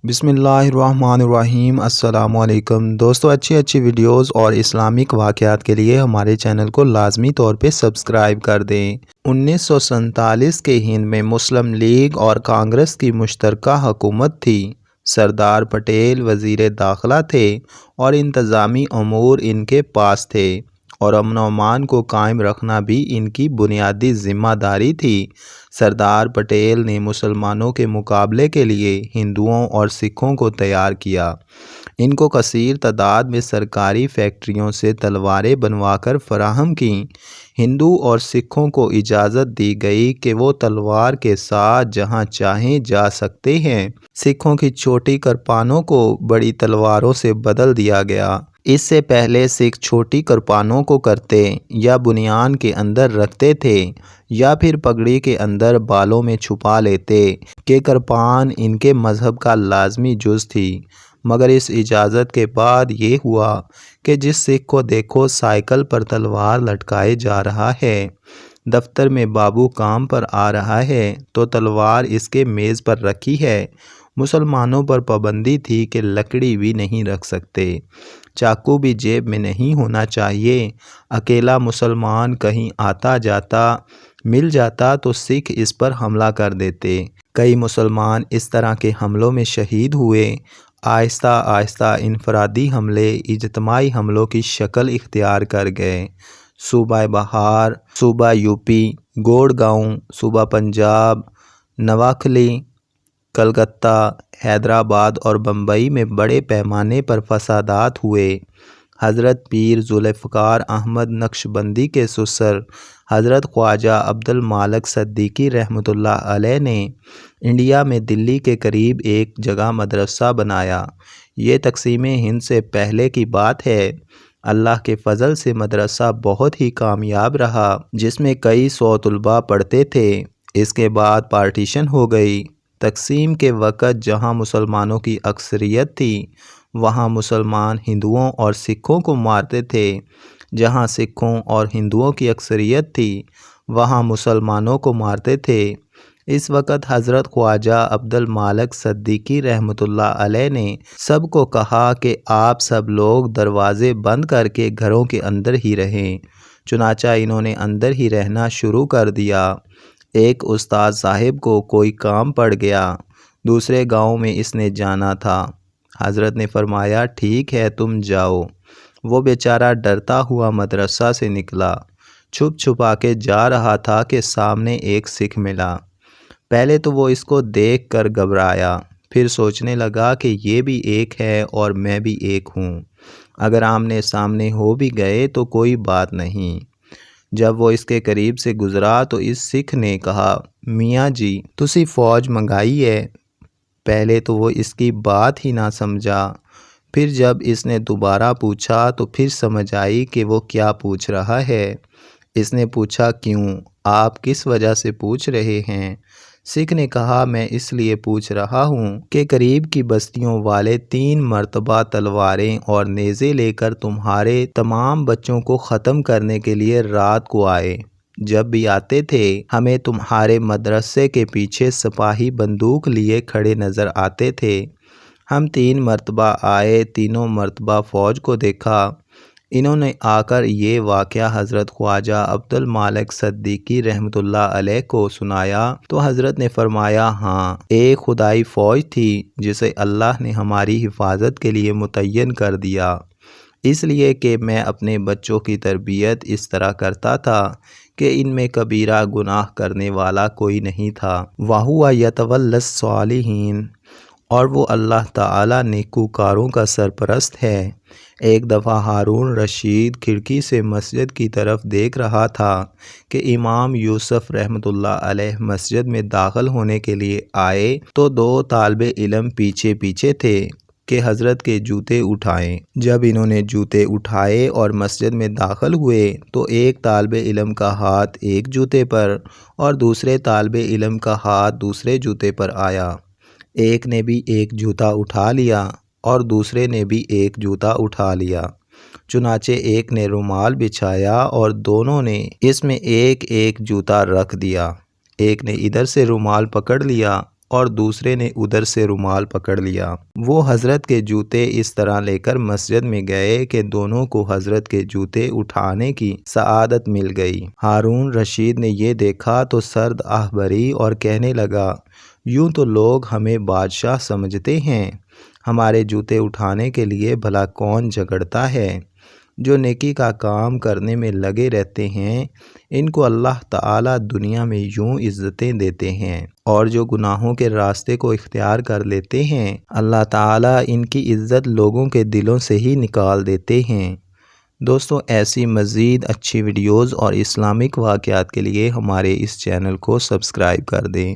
بسم اللہ الرحمن الرحیم۔ السلام علیکم دوستو، اچھی ویڈیوز اور اسلامک واقعات کے لیے ہمارے چینل کو لازمی طور پہ سبسکرائب کر دیں۔ 1947 کے ہند میں مسلم لیگ اور کانگریس کی مشترکہ حکومت تھی۔ سردار پٹیل وزیر داخلہ تھے اور انتظامی امور ان کے پاس تھے، اور امن و امان کو قائم رکھنا بھی ان کی بنیادی ذمہ داری تھی۔ سردار پٹیل نے مسلمانوں کے مقابلے کے لیے ہندوؤں اور سکھوں کو تیار کیا۔ ان کو کثیر تعداد میں سرکاری فیکٹریوں سے تلواریں بنوا کر فراہم کیں۔ ہندو اور سکھوں کو اجازت دی گئی کہ وہ تلوار کے ساتھ جہاں چاہیں جا سکتے ہیں۔ سکھوں کی چھوٹی کرپانوں کو بڑی تلواروں سے بدل دیا گیا۔ اس سے پہلے سکھ چھوٹی کرپانوں کو کرتے یا بنیان کے اندر رکھتے تھے یا پھر پگڑی کے اندر بالوں میں چھپا لیتے کہ کرپان ان کے مذہب کا لازمی جز تھی۔ مگر اس اجازت کے بعد یہ ہوا کہ جس سکھ کو دیکھو سائیکل پر تلوار لٹکائے جا رہا ہے، دفتر میں بابو کام پر آ رہا ہے تو تلوار اس کے میز پر رکھی ہے۔ مسلمانوں پر پابندی تھی کہ لکڑی بھی نہیں رکھ سکتے، چاقو بھی جیب میں نہیں ہونا چاہیے۔ اکیلا مسلمان کہیں آتا جاتا مل جاتا تو سکھ اس پر حملہ کر دیتے۔ کئی مسلمان اس طرح کے حملوں میں شہید ہوئے۔ آہستہ آہستہ انفرادی حملے اجتماعی حملوں کی شکل اختیار کر گئے۔ صوبہ بہار، صوبہ یوپی، گوڑگاؤں، صوبہ پنجاب، نواکھلی، کلکتہ، حیدرآباد اور بمبئی میں بڑے پیمانے پر فسادات ہوئے۔ حضرت پیر ذوالفقار احمد نقشبندی کے سسر حضرت خواجہ عبد المالک صدیقی رحمۃ اللہ علیہ نے انڈیا میں دلی کے قریب ایک جگہ مدرسہ بنایا۔ یہ تقسیم ہند سے پہلے کی بات ہے۔ اللہ کے فضل سے مدرسہ بہت ہی کامیاب رہا، جس میں کئی سو طلباء پڑھتے تھے۔ اس کے بعد پارٹیشن ہو گئی۔ تقسیم کے وقت جہاں مسلمانوں کی اکثریت تھی وہاں مسلمان ہندوؤں اور سکھوں کو مارتے تھے، جہاں سکھوں اور ہندوؤں کی اکثریت تھی وہاں مسلمانوں کو مارتے تھے۔ اس وقت حضرت خواجہ عبد المالک صدیقی رحمۃ اللہ علیہ نے سب کو کہا کہ آپ سب لوگ دروازے بند کر کے گھروں کے اندر ہی رہیں۔ چنانچہ انہوں نے اندر ہی رہنا شروع کر دیا۔ ایک استاد صاحب کو کوئی کام پڑ گیا، دوسرے گاؤں میں اس نے جانا تھا۔ حضرت نے فرمایا ٹھیک ہے تم جاؤ۔ وہ بیچارہ ڈرتا ہوا مدرسہ سے نکلا، چھپ چھپا کے جا رہا تھا کہ سامنے ایک سکھ ملا۔ پہلے تو وہ اس کو دیکھ کر گھبرایا، پھر سوچنے لگا کہ یہ بھی ایک ہے اور میں بھی ایک ہوں، اگر آمنے سامنے ہو بھی گئے تو کوئی بات نہیں۔ جب وہ اس کے قریب سے گزرا تو اس سکھ نے کہا میاں جی تسی فوج منگائی ہے۔ پہلے تو وہ اس کی بات ہی نہ سمجھا، پھر جب اس نے دوبارہ پوچھا تو پھر سمجھ آئی کہ وہ کیا پوچھ رہا ہے۔ اس نے پوچھا کیوں، آپ کس وجہ سے پوچھ رہے ہیں؟ سکھ نے کہا میں اس لیے پوچھ رہا ہوں کہ قریب کی بستیوں والے 3 مرتبہ تلواریں اور نیزے لے کر تمہارے تمام بچوں کو ختم کرنے کے لیے رات کو آئے۔ جب بھی آتے تھے ہمیں تمہارے مدرسے کے پیچھے سپاہی بندوق لیے کھڑے نظر آتے تھے۔ ہم 3 مرتبہ آئے، تینوں مرتبہ فوج کو دیکھا۔ انہوں نے آ کر یہ واقعہ حضرت خواجہ عبد المالک صدیقی رحمۃ اللہ علیہ کو سنایا تو حضرت نے فرمایا ہاں، ایک خدائی فوج تھی جسے اللہ نے ہماری حفاظت کے لیے متعین کر دیا، اس لیے کہ میں اپنے بچوں کی تربیت اس طرح کرتا تھا کہ ان میں کبیرہ گناہ کرنے والا کوئی نہیں تھا۔ وَهُوَ يَتَوَلَّى الصَّالِحِينَ، اور وہ اللہ تعالیٰ نیکوکاروں کا سرپرست ہے۔ ایک دفعہ ہارون رشید کھڑکی سے مسجد کی طرف دیکھ رہا تھا کہ امام یوسف رحمۃ اللہ علیہ مسجد میں داخل ہونے کے لیے آئے تو 2 طالب علم پیچھے پیچھے تھے کہ حضرت کے جوتے اٹھائیں۔ جب انہوں نے جوتے اٹھائے اور مسجد میں داخل ہوئے تو ایک طالب علم کا ہاتھ ایک جوتے پر اور دوسرے طالب علم کا ہاتھ دوسرے جوتے پر آیا۔ ایک نے بھی ایک جوتا اٹھا لیا اور دوسرے نے بھی ایک جوتا اٹھا لیا۔ چنانچہ ایک نے رومال بچھایا اور دونوں نے اس میں ایک ایک جوتا رکھ دیا۔ ایک نے ادھر سے رومال پکڑ لیا اور دوسرے نے ادھر سے رومال پکڑ لیا۔ وہ حضرت کے جوتے اس طرح لے کر مسجد میں گئے کہ دونوں کو حضرت کے جوتے اٹھانے کی سعادت مل گئی۔ ہارون رشید نے یہ دیکھا تو سرد آہ بھری اور کہنے لگا، یوں تو لوگ ہمیں بادشاہ سمجھتے ہیں، ہمارے جوتے اٹھانے کے لیے بھلا کون جھگڑتا ہے؟ جو نیکی کا کام کرنے میں لگے رہتے ہیں ان کو اللہ تعالیٰ دنیا میں یوں عزتیں دیتے ہیں، اور جو گناہوں کے راستے کو اختیار کر لیتے ہیں اللہ تعالیٰ ان کی عزت لوگوں کے دلوں سے ہی نکال دیتے ہیں۔ دوستو، ایسی مزید اچھی ویڈیوز اور اسلامک واقعات کے لیے ہمارے اس چینل کو سبسکرائب کر دیں۔